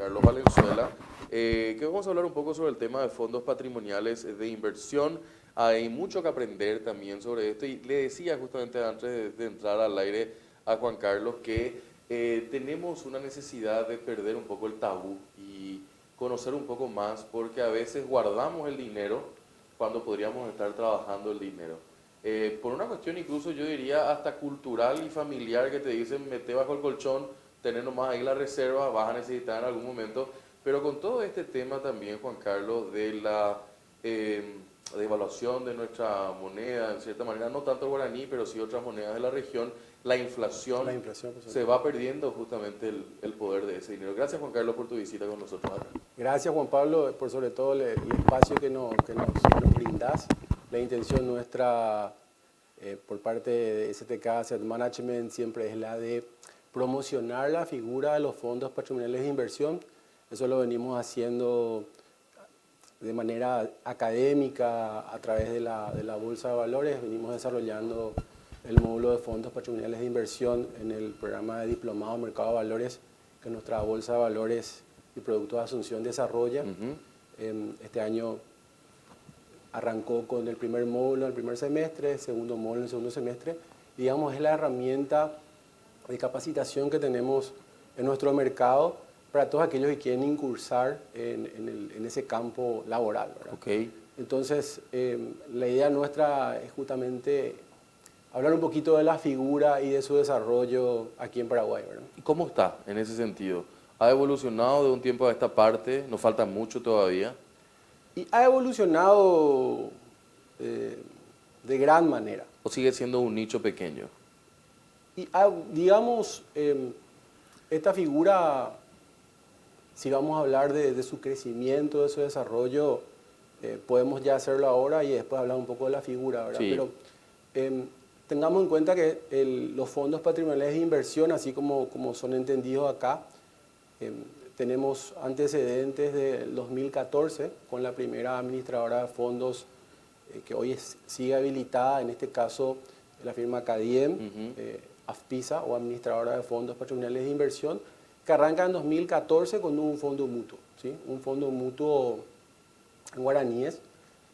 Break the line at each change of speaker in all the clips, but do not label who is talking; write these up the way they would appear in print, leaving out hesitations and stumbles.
Carlos Valenzuela, que vamos a hablar un poco sobre el tema de fondos patrimoniales de inversión. Hay mucho que aprender también sobre esto y le decía justamente antes de entrar al aire a Juan Carlos que tenemos una necesidad de perder un poco el tabú y conocer un poco más porque a veces guardamos el dinero cuando podríamos estar trabajando el dinero. Por una cuestión incluso yo diría hasta cultural y familiar que te dicen mete bajo el colchón, tener nomás ahí la reserva, vas a necesitar en algún momento. Pero con todo este tema también, Juan Carlos, de la devaluación de nuestra moneda, en cierta manera, no tanto el guaraní, pero sí otras monedas de la región, la inflación
Pues,
se va perdiendo justamente el poder de ese dinero. Gracias, Juan Carlos, por tu visita con nosotros acá.
gracias, Juan Pablo, por sobre todo el espacio que nos brindás. La intención nuestra por parte de STK Asset Management siempre es la de promocionar la figura de los fondos patrimoniales de inversión. Eso lo venimos haciendo de manera académica a través de la Bolsa de Valores. Venimos desarrollando el módulo de fondos patrimoniales de inversión en el programa de Diplomado en Mercado de Valores que nuestra Bolsa de Valores y Productos de Asunción desarrolla. Este año arrancó con el primer módulo en el primer semestre, el segundo módulo en el segundo semestre. Digamos, es la herramienta de capacitación que tenemos en nuestro mercado para todos aquellos que quieren incursar en ese campo laboral, ¿verdad?
Okay.
Entonces, la idea nuestra es justamente hablar un poquito de la figura y de su desarrollo aquí en Paraguay, ¿verdad?
¿Y cómo está en ese sentido? ¿Ha evolucionado de un tiempo a esta parte? ¿Nos falta mucho todavía?
Y ha evolucionado de gran manera.
¿O sigue siendo un nicho pequeño?
Y digamos, esta figura, si vamos a hablar de su crecimiento, de su desarrollo, podemos ya hacerlo ahora y después hablar un poco de la figura, ¿verdad?
Sí.
Pero tengamos en cuenta que los fondos patrimoniales de inversión, así como son entendidos acá, tenemos antecedentes del 2014 con la primera administradora de fondos que hoy sigue habilitada, en este caso la firma CADIEM, AFPISA o administradora de fondos patrimoniales de inversión, que arranca en 2014 con un fondo mutuo, ¿sí? Un fondo mutuo en guaraníes,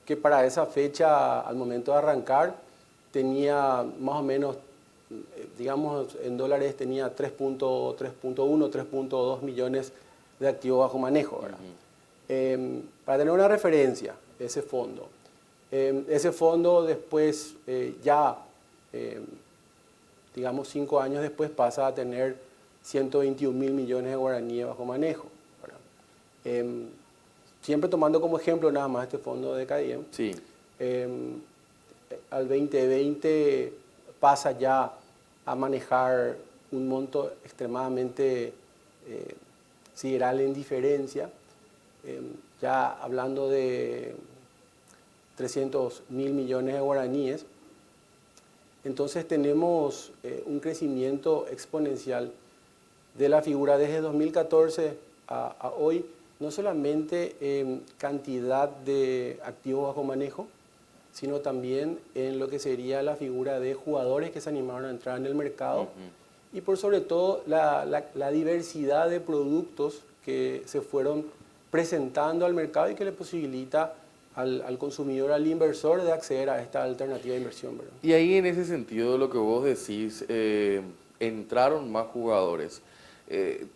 que para esa fecha, al momento de arrancar, tenía más o menos, digamos, en dólares tenía 3.1, 3.2 millones de activos bajo manejo, ¿verdad? Para tener una referencia, ese fondo después digamos 5 años después pasa a tener 121 mil millones de guaraníes bajo manejo, ¿verdad? Siempre tomando como ejemplo nada más este fondo de CADIEM,
Sí.
Al 2020 pasa ya a manejar un monto extremadamente sideral en diferencia, ya hablando de 300 mil millones de guaraníes. Entonces tenemos un crecimiento exponencial de la figura desde 2014 a hoy, no solamente en cantidad de activos bajo manejo, sino también en lo que sería la figura de jugadores que se animaron a entrar en el mercado y por sobre todo la diversidad de productos que se fueron presentando al mercado y que le posibilita al consumidor, al inversor, de acceder a esta alternativa de inversión, ¿verdad?
Y ahí en ese sentido lo que vos decís, entraron más jugadores.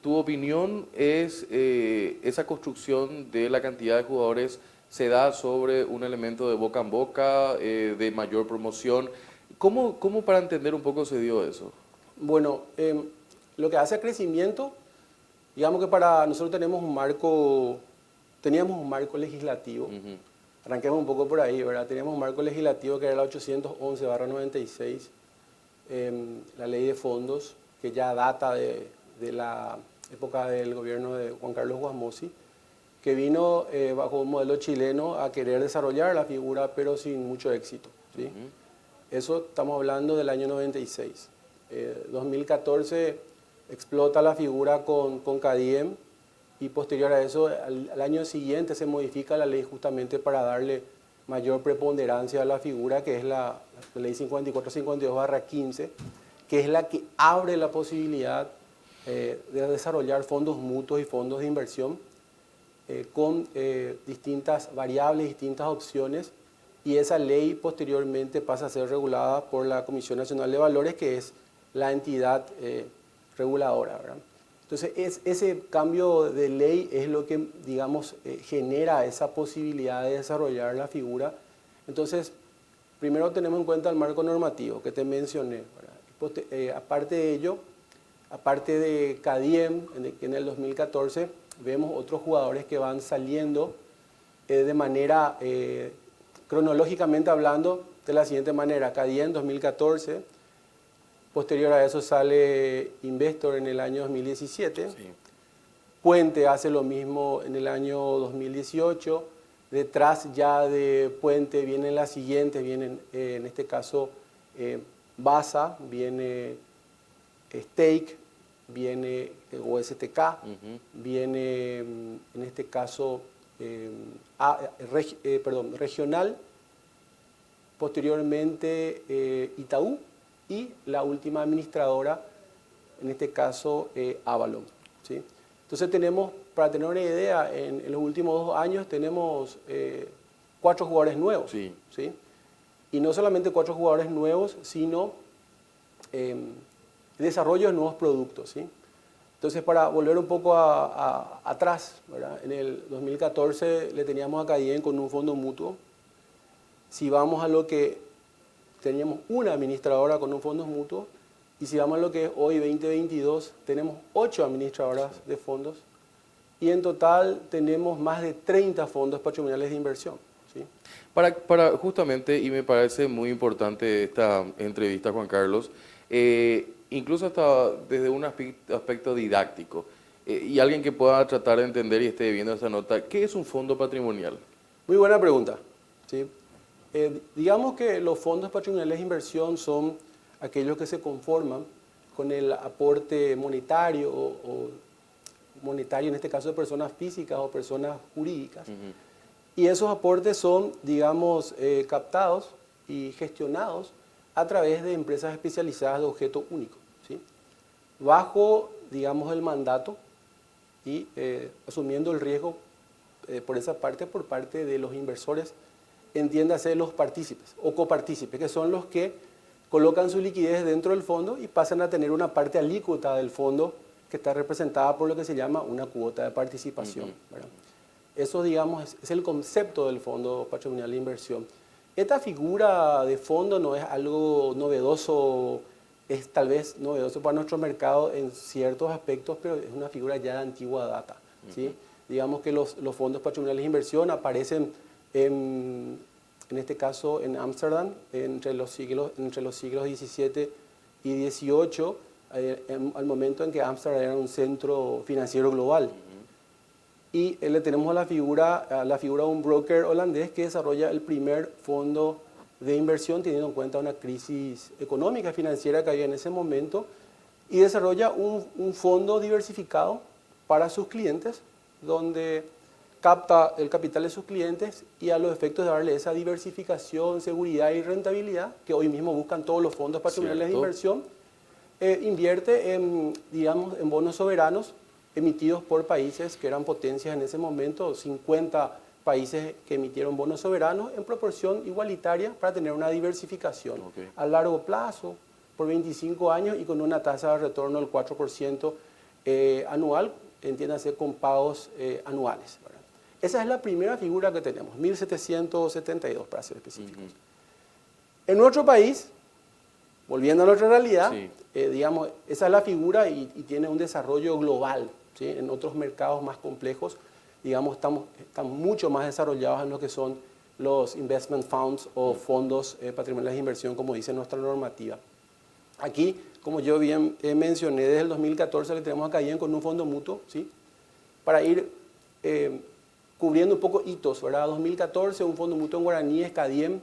¿Tu opinión es esa construcción de la cantidad de jugadores se da sobre un elemento de boca en boca, de mayor promoción? ¿Cómo para entender un poco se dio eso?
Bueno, lo que hace a crecimiento, digamos que para nosotros teníamos un marco legislativo. Arranquemos un poco por ahí, ¿verdad? Teníamos un marco legislativo que era la 811/96, la ley de fondos, que ya data de la época del gobierno de Juan Carlos Guasmosi, que vino bajo un modelo chileno a querer desarrollar la figura, pero sin mucho éxito, ¿sí? Eso estamos hablando del año 96. 2014 explota la figura con CADIEM y posterior a eso, al año siguiente se modifica la ley justamente para darle mayor preponderancia a la figura, que es la ley 5452/15, que es la que abre la posibilidad de desarrollar fondos mutuos y fondos de inversión con distintas variables, distintas opciones, y esa ley posteriormente pasa a ser regulada por la Comisión Nacional de Valores, que es la entidad reguladora, ¿verdad? Entonces, ese cambio de ley es lo que, digamos, genera esa posibilidad de desarrollar la figura. Entonces, primero tenemos en cuenta el marco normativo que te mencioné, ¿verdad? Aparte de ello, aparte de CADIEM, en el 2014, vemos otros jugadores que van saliendo de manera, cronológicamente hablando, de la siguiente manera. CADIEM 2014, posterior a eso sale Investor en el año 2017. Sí. Puente hace lo mismo en el año 2018. Detrás ya de Puente vienen las siguientes, vienen en este caso BASA, viene Stake, viene OSTK, viene en este caso Regional, posteriormente Itaú y la última administradora, en este caso Avalon, ¿sí? Entonces tenemos, para tener una idea, en los últimos 2 años tenemos 4 jugadores nuevos, sí. ¿Sí? Y no solamente 4 jugadores nuevos, sino desarrollo de nuevos productos, ¿sí? Entonces, para volver un poco atrás, ¿verdad? En el 2014 le teníamos a CADIEM con un fondo mutuo. Si vamos a lo que teníamos una administradora con un fondo mutuo, y si vamos a lo que es hoy 2022, tenemos 8 administradoras de fondos, y en total tenemos más de 30 fondos patrimoniales de inversión, ¿sí?
Para justamente, y me parece muy importante esta entrevista, Juan Carlos, incluso hasta desde un aspecto didáctico, y alguien que pueda tratar de entender y esté viendo esta nota, ¿qué es un fondo patrimonial?
Muy buena pregunta, ¿sí? Digamos que los fondos patrimoniales de inversión son aquellos que se conforman con el aporte monetario o monetario, en este caso de personas físicas o personas jurídicas. Y esos aportes son, digamos, captados y gestionados a través de empresas especializadas de objeto único, ¿sí? Bajo, digamos, el mandato y asumiendo el riesgo por esa parte, por parte de los inversores, entiéndase los partícipes o copartícipes, que son los que colocan su liquidez dentro del fondo y pasan a tener una parte alícuota del fondo que está representada por lo que se llama una cuota de participación, ¿verdad? Eso, digamos, es el concepto del fondo patrimonial de inversión. Esta figura de fondo no es algo novedoso, es tal vez novedoso para nuestro mercado en ciertos aspectos, pero es una figura ya de antigua data, ¿sí? Digamos que los fondos patrimoniales de inversión aparecen en este caso en Ámsterdam entre los siglos XVII y XVIII, al momento en que Ámsterdam era un centro financiero global. Y le tenemos a la figura de un broker holandés que desarrolla el primer fondo de inversión teniendo en cuenta una crisis económica financiera que había en ese momento, y desarrolla un fondo diversificado para sus clientes, donde capta el capital de sus clientes y a los efectos de darle esa diversificación, seguridad y rentabilidad que hoy mismo buscan todos los fondos patrimoniales de inversión, invierte en, digamos, en bonos soberanos emitidos por países que eran potencias en ese momento, 50 países que emitieron bonos soberanos en proporción igualitaria para tener una diversificación a largo plazo, por 25 años y con una tasa de retorno del 4% anual, entiéndase con pagos anuales, ¿verdad? Esa es la primera figura que tenemos, 1772 para ser específicos. En nuestro país, volviendo a nuestra realidad, digamos, esa es la figura y tiene un desarrollo global, ¿sí? En otros mercados más complejos, digamos, estamos mucho más desarrollados en lo que son los investment funds o fondos patrimoniales de inversión, como dice nuestra normativa. Aquí, como yo bien mencioné, desde el 2014 le tenemos a CADIEM con un fondo mutuo, ¿sí? Para ir cubriendo un poco hitos, ¿verdad? 2014, un fondo mutuo en guaraníes, CADIEM.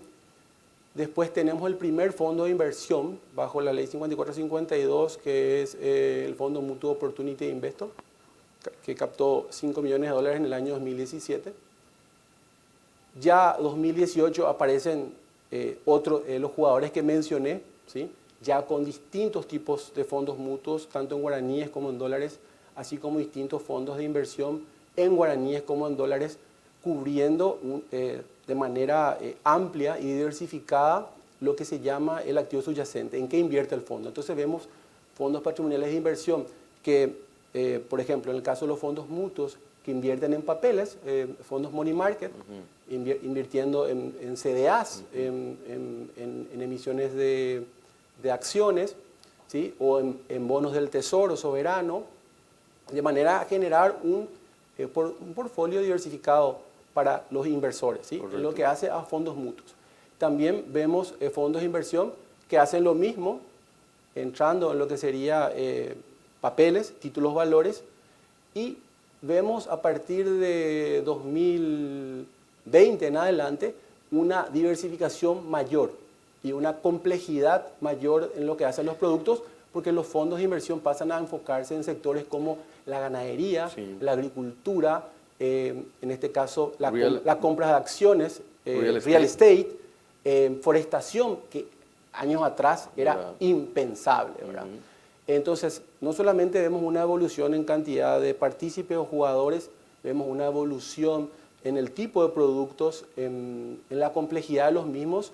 Después tenemos el primer fondo de inversión bajo la ley 5452, que es el fondo mutuo Opportunity Investor, que captó $5 millones en el año 2017. Ya 2018 aparecen los jugadores que mencioné, ¿sí? ya con distintos tipos de fondos mutuos, tanto en guaraníes como en dólares, así como distintos fondos de inversión en guaraníes como en dólares, cubriendo de manera amplia y diversificada lo que se llama el activo subyacente, en qué invierte el fondo. Entonces vemos fondos patrimoniales de inversión que, por ejemplo, en el caso de los fondos mutuos, que invierten en papeles, fondos money market, invirtiendo en CDAs, en emisiones de acciones, ¿sí? O en bonos del tesoro soberano, de manera a generar un portfolio diversificado para los inversores, ¿sí? Es lo que hace a fondos mutuos. También vemos fondos de inversión que hacen lo mismo, entrando en lo que sería papeles, títulos valores, y vemos a partir de 2020 en adelante una diversificación mayor y una complejidad mayor en lo que hacen los productos, porque los fondos de inversión pasan a enfocarse en sectores como la ganadería, sí, la agricultura, en este caso la compra de acciones, real estate, forestación, que años atrás era impensable, ¿verdad? Entonces, no solamente vemos una evolución en cantidad de partícipes o jugadores, vemos una evolución en el tipo de productos, en la complejidad de los mismos.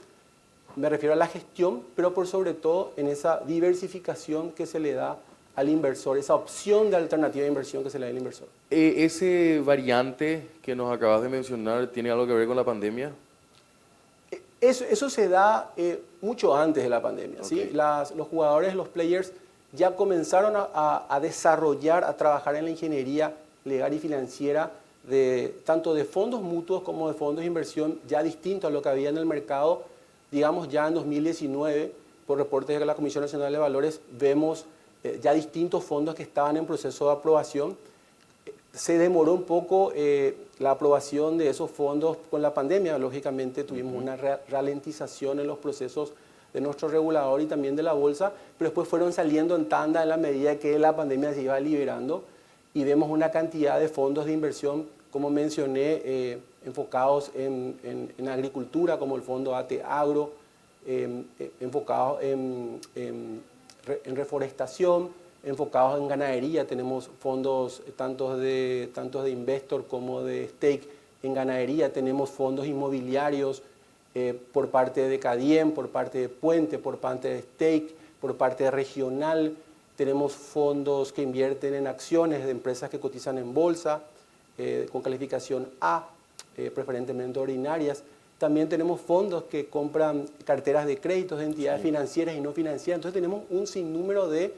Me refiero a la gestión, pero por sobre todo en esa diversificación que se le da al inversor, esa opción de alternativa de inversión que se le da al inversor.
¿Ese variante que nos acabas de mencionar tiene algo que ver con la pandemia?
Eso se da mucho antes de la pandemia. Okay. ¿Sí? Los jugadores, los players, ya comenzaron a desarrollar, a trabajar en la ingeniería legal y financiera, tanto de fondos mutuos como de fondos de inversión, ya distinto a lo que había en el mercado. Digamos, ya en 2019, por reportes de la Comisión Nacional de Valores, vemos ya distintos fondos que estaban en proceso de aprobación. Se demoró un poco la aprobación de esos fondos con la pandemia. Lógicamente tuvimos una ralentización en los procesos de nuestro regulador y también de la bolsa, pero después fueron saliendo en tanda en la medida que la pandemia se iba liberando, y vemos una cantidad de fondos de inversión, como mencioné, enfocados en agricultura, como el fondo AT Agro, enfocados en reforestación, enfocados en ganadería. Tenemos fondos tanto de investor como de stake en ganadería. Tenemos fondos inmobiliarios por parte de Cadiem, por parte de Puente, por parte de Stake, por parte de Regional. Tenemos fondos que invierten en acciones de empresas que cotizan en bolsa, con calificación A, preferentemente ordinarias. También tenemos fondos que compran carteras de créditos de entidades financieras y no financieras. Entonces tenemos un sinnúmero de,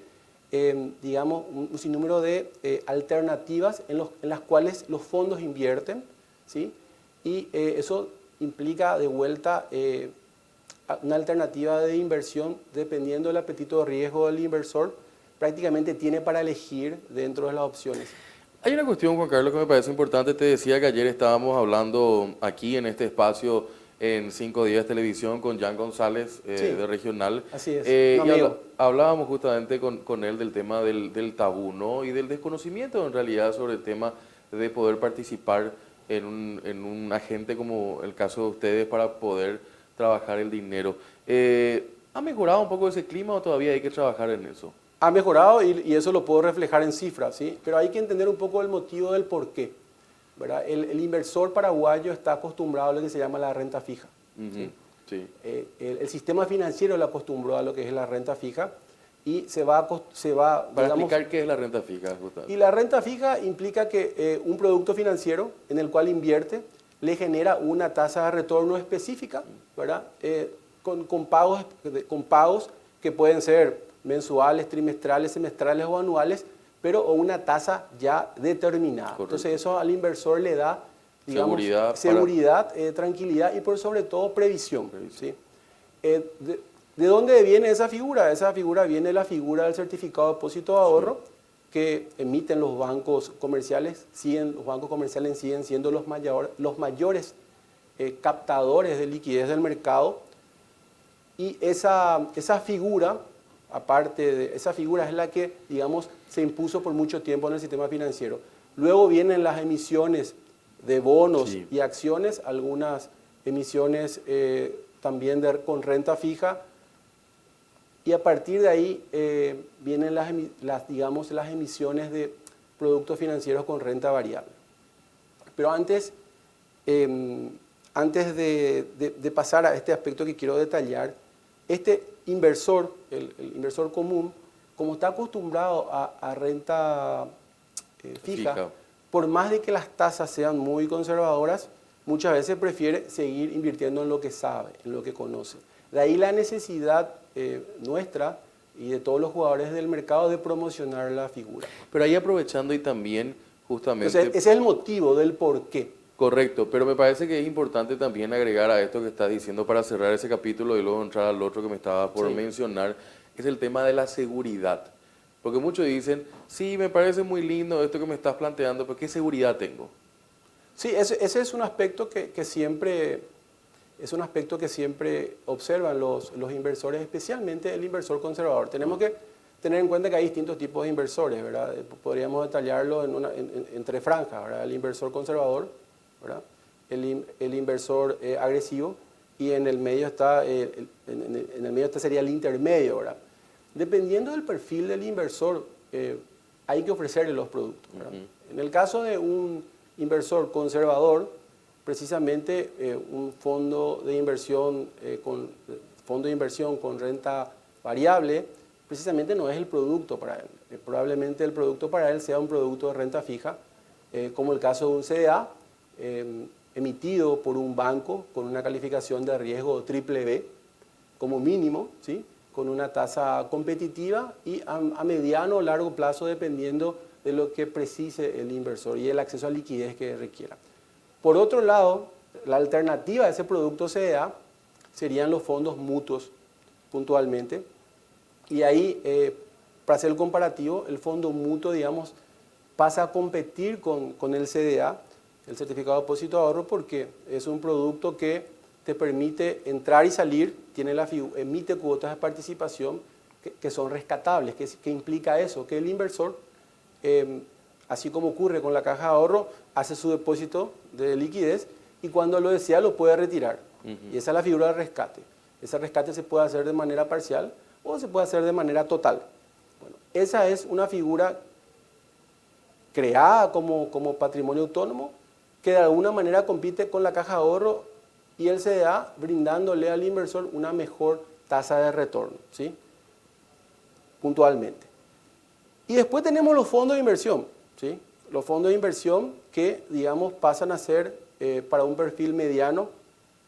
alternativas en las cuales los fondos invierten, ¿sí? Y eso implica de vuelta una alternativa de inversión dependiendo del apetito de riesgo del inversor. Prácticamente tiene para elegir dentro de las opciones.
Hay una cuestión, Juan Carlos, que me parece importante. Te decía que ayer estábamos hablando aquí en este espacio en 5 Días Televisión con Jan González de Regional.
Así es.
Hablábamos justamente con él del tema del tabú, ¿no? Y del desconocimiento en realidad sobre el tema de poder participar en un agente como el caso de ustedes para poder trabajar el dinero. ¿Ha mejorado un poco ese clima o todavía hay que trabajar en eso?
Ha mejorado y eso lo puedo reflejar en cifras, ¿sí? Pero hay que entender un poco el motivo del por qué, ¿verdad? El inversor paraguayo está acostumbrado a lo que se llama la renta fija. ¿Sí?
Sí.
El sistema financiero le acostumbró a lo que es la renta fija y se va
para explicar qué es la renta fija, justamente.
Y la renta fija implica que un producto financiero en el cual invierte le genera una tasa de retorno específica, ¿verdad? Con pagos que pueden ser mensuales, trimestrales, semestrales o anuales, pero una tasa ya determinada. Correcto. Entonces eso al inversor le da, digamos, seguridad, tranquilidad y por sobre todo previsión. ¿Sí? ¿De dónde viene esa figura? Esa figura viene de la figura del certificado de depósito de ahorro que emiten los bancos comerciales. Los bancos comerciales siguen siendo los mayores captadores de liquidez del mercado, y esa figura, aparte de esa figura, es la que, digamos, se impuso por mucho tiempo en el sistema financiero. Luego vienen las emisiones de bonos y acciones, algunas emisiones también con renta fija, y a partir de ahí vienen digamos, las emisiones de productos financieros con renta variable. Pero antes de pasar a este aspecto que quiero detallar, este inversor, el inversor común, como está acostumbrado a renta fija, por más de que las tasas sean muy conservadoras, muchas veces prefiere seguir invirtiendo en lo que sabe, en lo que conoce. De ahí la necesidad nuestra y de todos los jugadores del mercado de promocionar la figura.
Pero ahí aprovechando y también justamente...
Entonces, ese es el motivo del por qué.
Correcto, pero me parece que es importante también agregar a esto que estás diciendo para cerrar ese capítulo y luego entrar al otro que me estaba por mencionar, es el tema de la seguridad. Porque muchos dicen, sí, me parece muy lindo esto que me estás planteando, pero ¿qué seguridad tengo?
Sí, ese es un aspecto que siempre observan los inversores, especialmente el inversor conservador. Tenemos que tener en cuenta que hay distintos tipos de inversores, ¿verdad? Podríamos detallarlo en tres franjas, ¿verdad? El inversor conservador, ¿verdad? El inversor agresivo, y en el medio está sería el intermedio, ¿verdad? Dependiendo del perfil del inversor, hay que ofrecerle los productos, ¿verdad? En el caso de un inversor conservador, precisamente un fondo de inversión con renta variable, precisamente no es el producto para él. Probablemente el producto para él sea un producto de renta fija, como el caso de un CDA, emitido por un banco con una calificación de riesgo triple B, como mínimo, ¿sí? Con una tasa competitiva y a mediano o largo plazo, dependiendo de lo que precise el inversor y el acceso a liquidez que requiera. Por otro lado, la alternativa a ese producto CDA serían los fondos mutuos, puntualmente. Y ahí, para hacer el comparativo, el fondo mutuo, digamos, pasa a competir con el CDA, el certificado de depósito de ahorro, porque es un producto que te permite entrar y salir, emite cuotas de participación que son rescatables. ¿Qué implica eso? Que el inversor, así como ocurre con la caja de ahorro, hace su depósito de liquidez y cuando lo desea lo puede retirar. Y esa es la figura del rescate. Ese rescate se puede hacer de manera parcial o se puede hacer de manera total. Bueno, esa es una figura creada como patrimonio autónomo que de alguna manera compite con la caja de ahorro y el CDA, brindándole al inversor una mejor tasa de retorno, ¿sí? Puntualmente. Y después tenemos los fondos de inversión, ¿sí? Los fondos de inversión que, digamos, pasan a ser para un perfil mediano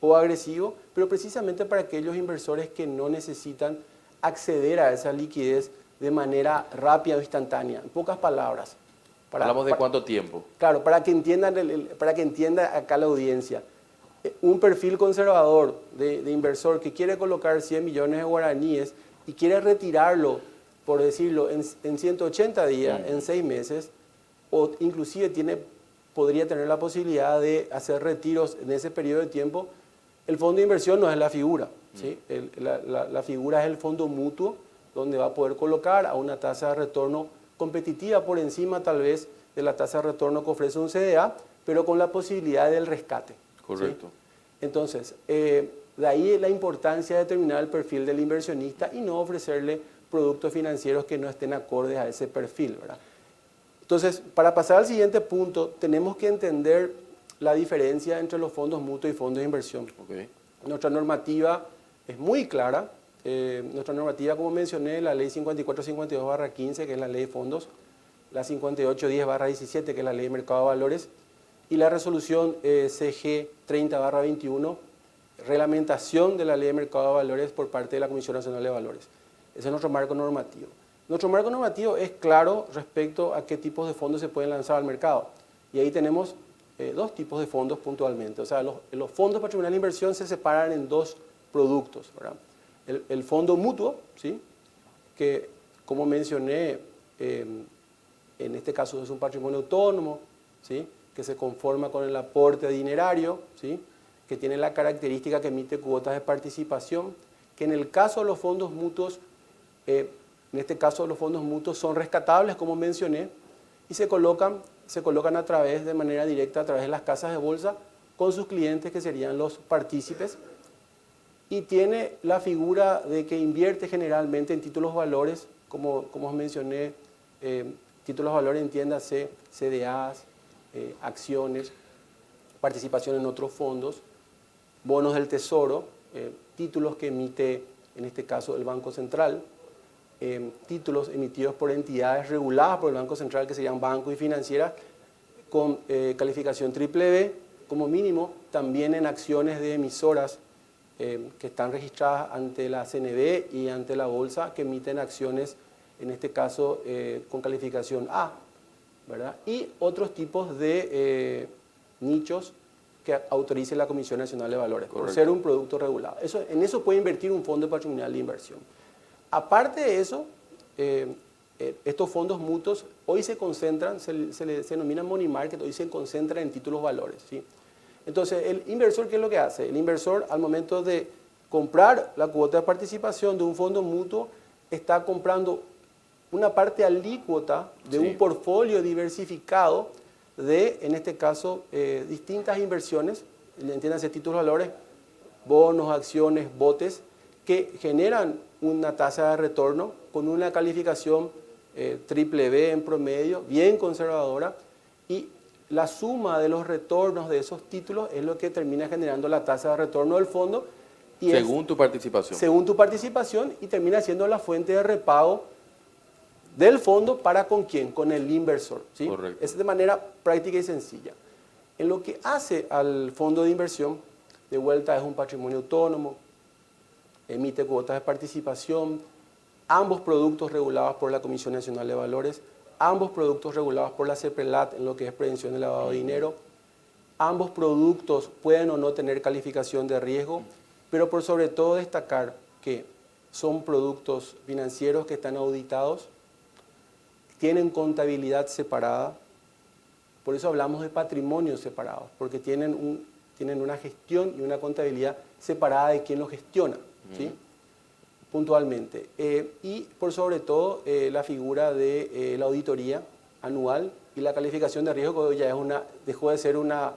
o agresivo, pero precisamente para aquellos inversores que no necesitan acceder a esa liquidez de manera rápida o instantánea. En pocas palabras.
¿Hablamos de cuánto tiempo?
Claro, para que entienda acá la audiencia. Un perfil conservador de inversor que quiere colocar 100 millones de guaraníes y quiere retirarlo, por decirlo, en 180 días, en 6 meses, o inclusive podría tener la posibilidad de hacer retiros en ese periodo de tiempo, el fondo de inversión no es la figura, ¿sí? La figura es el fondo mutuo, donde va a poder colocar a una tasa de retorno competitiva por encima tal vez de la tasa de retorno que ofrece un CDA, pero con la posibilidad del rescate.
Correcto.
¿Sí? Entonces, de ahí la importancia de determinar el perfil del inversionista y no ofrecerle productos financieros que no estén acordes a ese perfil, ¿verdad? Entonces, para pasar al siguiente punto, tenemos que entender la diferencia entre los fondos mutuos y fondos de inversión.
Okay.
Nuestra normativa es muy clara. Nuestra normativa, como mencioné, la ley 5452/15, que es la ley de fondos, la 5810/17, que es la ley de mercado de valores, y la resolución CG 30/21, reglamentación de la ley de mercado de valores por parte de la Comisión Nacional de Valores. Ese es nuestro marco normativo. Nuestro marco normativo es claro respecto a qué tipos de fondos se pueden lanzar al mercado. Y ahí tenemos dos tipos de fondos puntualmente. O sea, los fondos patrimoniales de inversión se separan en dos productos, ¿verdad? El fondo mutuo, ¿sí? Que, como mencioné, en este caso es un patrimonio autónomo, ¿sí? Que se conforma con el aporte dinerario, ¿sí? Que tiene la característica que emite cuotas de participación, que en el caso de los fondos mutuos, en este caso los fondos mutuos son rescatables, como mencioné, y se colocan de manera directa a través de las casas de bolsa con sus clientes, que serían los partícipes, y tiene la figura de que invierte generalmente en títulos valores, como os mencioné, títulos valores, entiéndase, CDAs, acciones, participación en otros fondos, bonos del Tesoro, títulos que emite, en este caso, el Banco Central, títulos emitidos por entidades reguladas por el Banco Central que se llaman bancos y financieras con calificación triple B, como mínimo, también en acciones de emisoras que están registradas ante la CNB y ante la bolsa, que emiten acciones, en este caso, con calificación A, ¿verdad? Y otros tipos de nichos que autorice la Comisión Nacional de Valores, por ser un producto regulado. En eso puede invertir un fondo patrimonial de inversión. Aparte de eso, estos fondos mutuos hoy se concentran, se denomina money market, hoy se concentran en títulos valores, ¿sí? Entonces, el inversor, ¿qué es lo que hace? El inversor, al momento de comprar la cuota de participación de un fondo mutuo, está comprando una parte alícuota de un portfolio diversificado de, en este caso, distintas inversiones, entiéndase títulos valores, bonos, acciones, botes, que generan una tasa de retorno con una calificación triple B en promedio, bien conservadora, y la suma de los retornos de esos títulos es lo que termina generando la tasa de retorno del fondo. Y
según tu participación.
Según tu participación, y termina siendo la fuente de repago del fondo para ¿con quién? Con el inversor, ¿sí?
Correcto.
Es de manera práctica y sencilla. En lo que hace al fondo de inversión, de vuelta es un patrimonio autónomo, emite cuotas de participación, ambos productos regulados por la Comisión Nacional de Valores, ambos productos regulados por la CEPRELAT en lo que es prevención de lavado de dinero, ambos productos pueden o no tener calificación de riesgo, pero por sobre todo destacar que son productos financieros que están auditados, tienen contabilidad separada, por eso hablamos de patrimonios separados, porque tienen una gestión y una contabilidad separada de quien lo gestiona, ¿sí? Puntualmente. Y por sobre todo la figura de la auditoría anual y la calificación de riesgo, que hoy ya dejó de ser una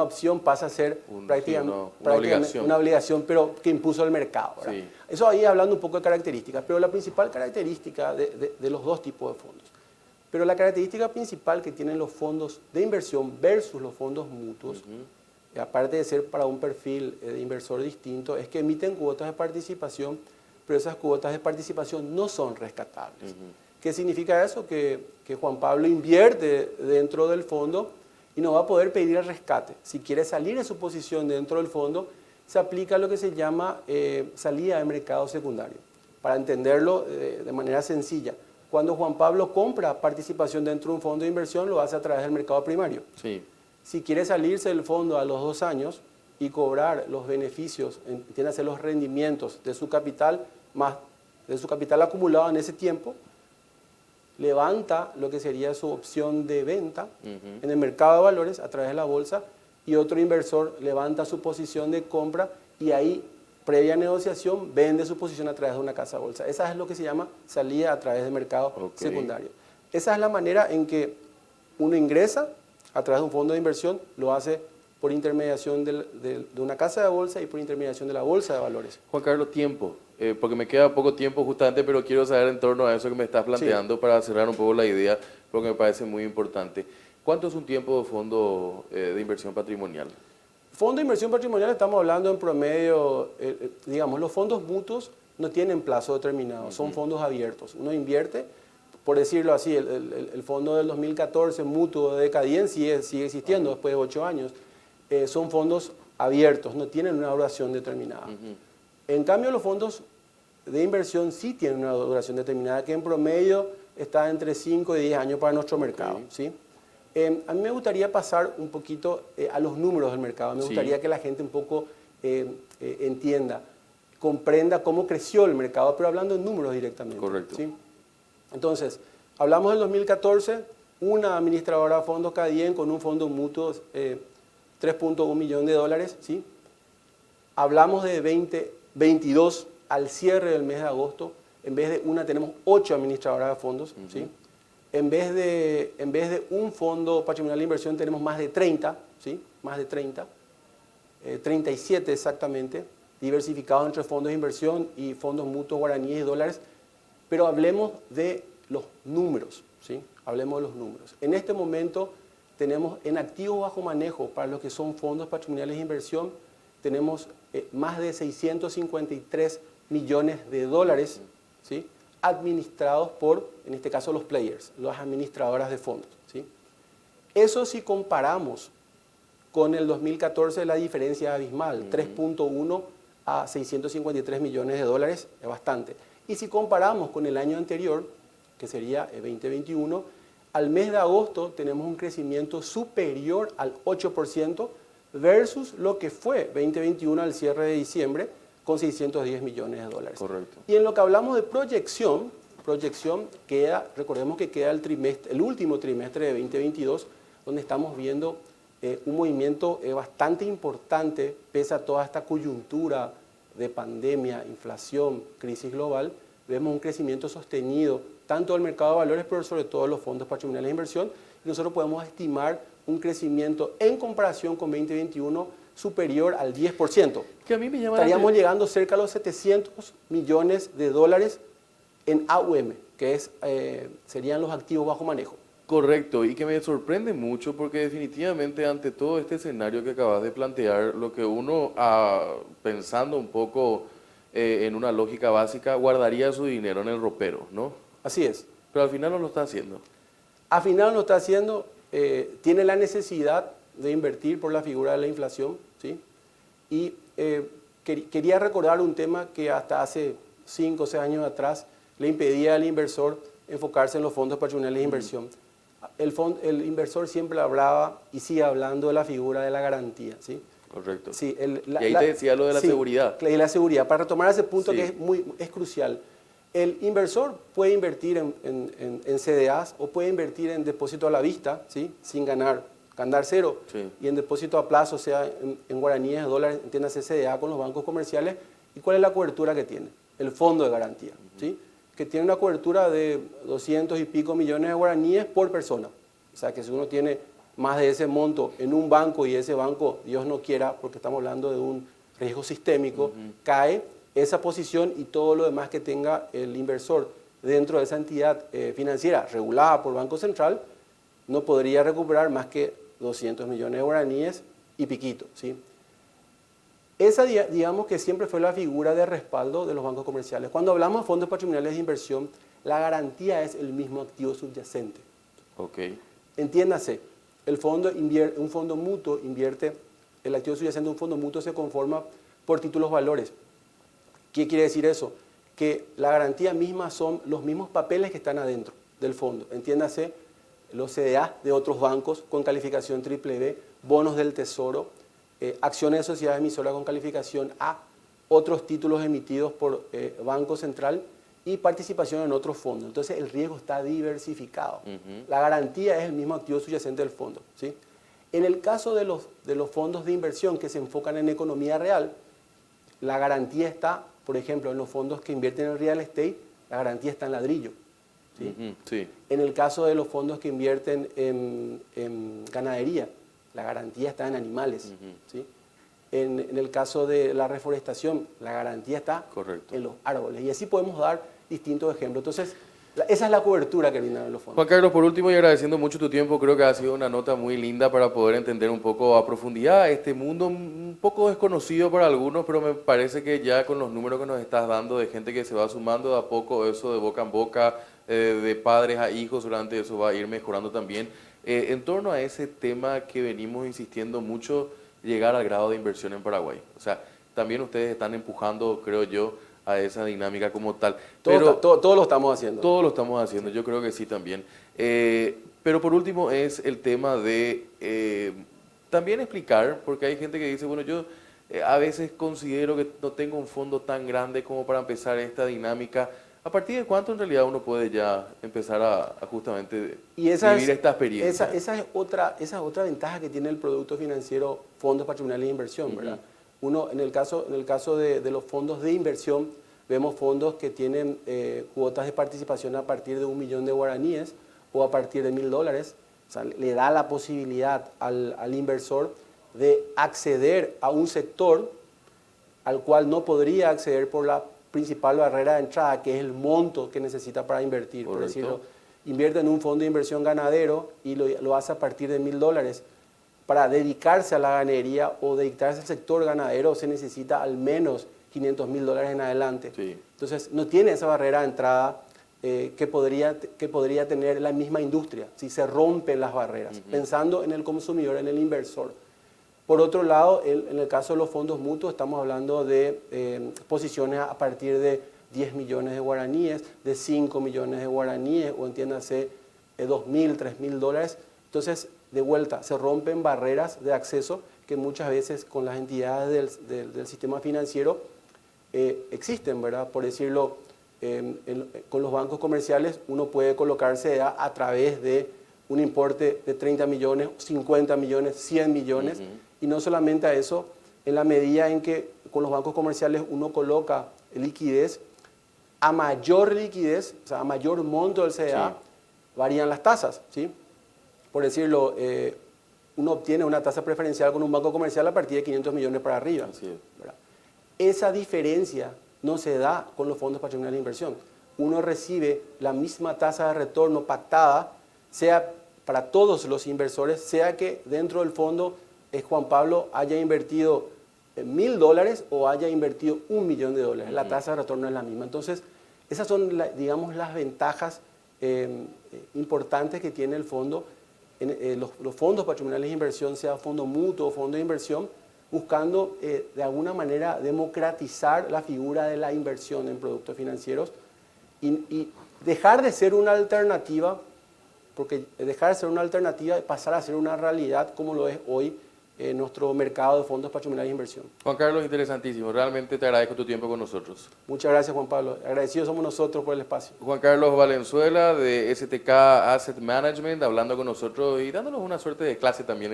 opción, pasa a ser prácticamente una obligación, pero que impuso el mercado, ¿verdad? Sí. Eso ahí hablando un poco de características, pero la principal característica de los dos tipos de fondos. Pero la característica principal que tienen los fondos de inversión versus los fondos mutuos, aparte de ser para un perfil de inversor distinto, es que emiten cuotas de participación, pero esas cuotas de participación no son rescatables. ¿Qué significa eso? Que Juan Pablo invierte dentro del fondo y no va a poder pedir el rescate. Si quiere salir de su posición dentro del fondo, se aplica lo que se llama salida de mercado secundario. Para entenderlo de manera sencilla, cuando Juan Pablo compra participación dentro de un fondo de inversión, lo hace a través del mercado primario. Sí. Si quiere salirse del fondo a los 2 años y cobrar los beneficios, entiéndase los rendimientos de su capital, más de su capital acumulado en ese tiempo, levanta lo que sería su opción de venta en el mercado de valores a través de la bolsa, y otro inversor levanta su posición de compra y ahí, previa negociación, vende su posición a través de una casa de bolsa. Esa es lo que se llama salida a través del mercado secundario. Esa es la manera en que uno ingresa a través de un fondo de inversión, lo hace por intermediación de una casa de bolsa y por intermediación de la bolsa de valores.
Juan Carlos, tiempo, porque me queda poco tiempo justamente, pero quiero saber en torno a eso que me estás planteando para cerrar un poco la idea, porque me parece muy importante. ¿Cuánto es un tiempo de fondo de inversión patrimonial?
Fondo de inversión patrimonial estamos hablando en promedio, digamos, los fondos mutuos no tienen plazo determinado, son fondos abiertos. Uno invierte, por decirlo así, el fondo del 2014 mutuo de Decadien sigue existiendo después de 8 años. Son fondos abiertos, no tienen una duración determinada. En cambio, los fondos de inversión sí tienen una duración determinada, que en promedio está entre 5 y 10 años para nuestro mercado, ¿sí? A mí me gustaría pasar un poquito a los números del mercado. Me gustaría que la gente un poco entienda, comprenda cómo creció el mercado, pero hablando en números directamente.
Correcto.
¿Sí? Entonces, hablamos del 2014, una administradora de fondos Cadien con un fondo mutuo 3.1 millones de dólares. ¿Sí? Hablamos de 2022 al cierre del mes de agosto. En vez de una tenemos 8 administradoras de fondos. ¿Sí? En vez de un fondo patrimonial de inversión tenemos más de 30, ¿sí? Más de 30, 37 exactamente. diversificados entre fondos de inversión y fondos mutuos guaraníes y dólares, pero hablemos de los números, ¿sí? Hablemos de los números. En este momento tenemos en activos bajo manejo, para los que son fondos patrimoniales de inversión, tenemos más de 653 millones de dólares, ¿sí? Administrados por, en este caso, los players, las administradoras de fondos, ¿sí? Eso si comparamos con el 2014, la diferencia es abismal, 3.1 a 653 millones de dólares, es bastante. Y si comparamos con el año anterior, que sería el 2021, al mes de agosto tenemos un crecimiento superior al 8% versus lo que fue 2021 al cierre de diciembre con 610 millones de dólares.
Correcto.
Y en lo que hablamos de proyección queda, recordemos que queda el último trimestre de 2022, donde estamos viendo un movimiento bastante importante, pese a toda esta coyuntura de pandemia, inflación, crisis global, vemos un crecimiento sostenido tanto del mercado de valores, pero sobre todo los fondos patrimoniales de inversión, y nosotros podemos estimar un crecimiento en comparación con 2021 superior al 10%.
Que a mí me llama
Estaríamos llegando cerca a los 700 millones de dólares en AUM, que serían los activos bajo manejo.
Correcto, y que me sorprende mucho porque definitivamente ante todo este escenario que acabas de plantear, lo que uno, pensando un poco en una lógica básica, guardaría su dinero en el ropero, ¿no?
Así es.
Pero al final no lo está haciendo.
Al final lo está haciendo, tiene la necesidad de invertir por la figura de la inflación, ¿sí? Y quería recordar un tema que hasta hace 5 o 6 años atrás le impedía al inversor enfocarse en los fondos patrimoniales de inversión. El inversor siempre hablaba y sigue hablando de la figura de la garantía, ¿sí?
Correcto.
Sí,
y ahí te decía lo de la seguridad.
Y la seguridad. Para retomar ese punto que es crucial. El inversor puede invertir en CDAs o puede invertir en depósito a la vista, ¿sí? Sin ganar cero,
Sí.
y en depósito a plazo, o sea, en guaraníes, dólares, entiéndase CDA con los bancos comerciales. ¿Y cuál es la cobertura que tiene? El fondo de garantía, ¿sí? Que tiene una cobertura de 200 y pico millones de guaraníes por persona. O sea, que si uno tiene más de ese monto en un banco y ese banco, Dios no quiera, porque estamos hablando de un riesgo sistémico, cae esa posición y todo lo demás que tenga el inversor dentro de esa entidad financiera regulada por Banco Central, no podría recuperar más que 200 millones de guaraníes y piquito, ¿sí? Esa, digamos que siempre fue la figura de respaldo de los bancos comerciales. Cuando hablamos de fondos patrimoniales de inversión, la garantía es el mismo activo subyacente.
Ok.
Entiéndase, un fondo mutuo invierte, el activo subyacente de un fondo mutuo se conforma por títulos valores. ¿Qué quiere decir eso? Que la garantía misma son los mismos papeles que están adentro del fondo. Entiéndase, los CDA de otros bancos con calificación BBB, bonos del Tesoro, acciones de sociedades emisoras con calificación A, otros títulos emitidos por Banco Central y participación en otros fondos. Entonces el riesgo está diversificado. La garantía es el mismo activo subyacente del fondo, ¿sí? En el caso de los fondos de inversión que se enfocan en economía real, la garantía está, por ejemplo, en los fondos que invierten en real estate, la garantía está en ladrillo, ¿sí?
Sí.
En el caso de los fondos que invierten en ganadería, la garantía está en animales, ¿sí? En el caso de la reforestación, la garantía está en los árboles. Y así podemos dar distintos ejemplos. Entonces, esa es la cobertura que brindan los fondos.
Juan Carlos, por último, y agradeciendo mucho tu tiempo, creo que ha sido una nota muy linda para poder entender un poco a profundidad este mundo un poco desconocido para algunos, pero me parece que ya con los números que nos estás dando de gente que se va sumando de a poco, eso de boca en boca, de padres a hijos, durante eso va a ir mejorando también. En torno a ese tema que venimos insistiendo mucho, llegar al grado de inversión en Paraguay. O sea, también ustedes están empujando, creo yo, a esa dinámica como tal.
Todo lo estamos haciendo.
Todo lo estamos haciendo, yo creo que sí también. Pero por último es el tema de también explicar, porque hay gente que dice, bueno, yo a veces considero que no tengo un fondo tan grande como para empezar esta dinámica. ¿A partir de cuánto en realidad uno puede ya empezar a justamente vivir esta experiencia?
Esa es otra ventaja que tiene el producto financiero fondos patrimoniales de inversión, ¿verdad? Uno, en el caso de los fondos de inversión, vemos fondos que tienen cuotas de participación a partir de 1 millón de guaraníes o a partir de $1.000. O sea, le da la posibilidad al inversor de acceder a un sector al cual no podría acceder por la principal barrera de entrada, que es el monto que necesita para invertir. Por decirlo, invierte en un fondo de inversión ganadero y lo hace a partir de $1.000. Para dedicarse a la ganadería o dedicarse al sector ganadero se necesita al menos $500.000 en adelante.
Sí.
Entonces, no tiene esa barrera de entrada que podría tener la misma industria si se rompen las barreras, pensando en el consumidor, en el inversor. Por otro lado, en el caso de los fondos mutuos, estamos hablando de posiciones a partir de 10 millones de guaraníes, de 5 millones de guaraníes, o entiéndase, $2.000, $3.000. Entonces, de vuelta, se rompen barreras de acceso que muchas veces con las entidades del sistema financiero existen, ¿verdad? Por decirlo, con los bancos comerciales uno puede colocarse a través de un importe de 30 millones, 50 millones, 100 millones, y no solamente a eso, en la medida en que con los bancos comerciales uno coloca liquidez, a mayor liquidez, o sea, a mayor monto del CDA, varían las tasas, ¿sí? Por decirlo, uno obtiene una tasa preferencial con un banco comercial a partir de 500 millones para arriba.
Así es.
¿Verdad? Esa diferencia no se da con los fondos patrimoniales de inversión. Uno recibe la misma tasa de retorno pactada, sea para todos los inversores, sea que dentro del fondo Juan Pablo haya invertido $1.000 o haya invertido $1 millón. La tasa de retorno es la misma. Entonces, esas son, digamos, las ventajas importantes que tiene el fondo. Los fondos patrimoniales de inversión, sea fondo mutuo o fondo de inversión, buscando de alguna manera democratizar la figura de la inversión en productos financieros y dejar de ser una alternativa, porque dejar de ser una alternativa y pasar a ser una realidad como lo es hoy nuestro mercado de fondos patrimoniales de inversión.
Juan Carlos, interesantísimo. Realmente te agradezco tu tiempo con nosotros.
Muchas gracias, Juan Pablo. Agradecidos somos nosotros por el espacio.
Juan Carlos Valenzuela de STK Asset Management, hablando con nosotros y dándonos una suerte de clase también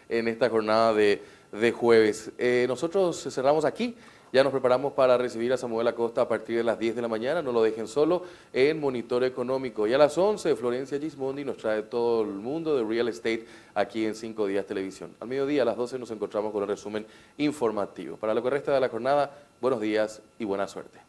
en esta jornada de jueves. Nosotros cerramos aquí. Ya nos preparamos para recibir a Samuel Acosta a partir de las 10 de la mañana. No lo dejen solo en Monitor Económico. Y a las 11, Florencia Gismondi nos trae todo el mundo de real estate aquí en 5 Días Televisión. Al mediodía, a las 12, nos encontramos con el resumen informativo. Para lo que resta de la jornada, buenos días y buena suerte.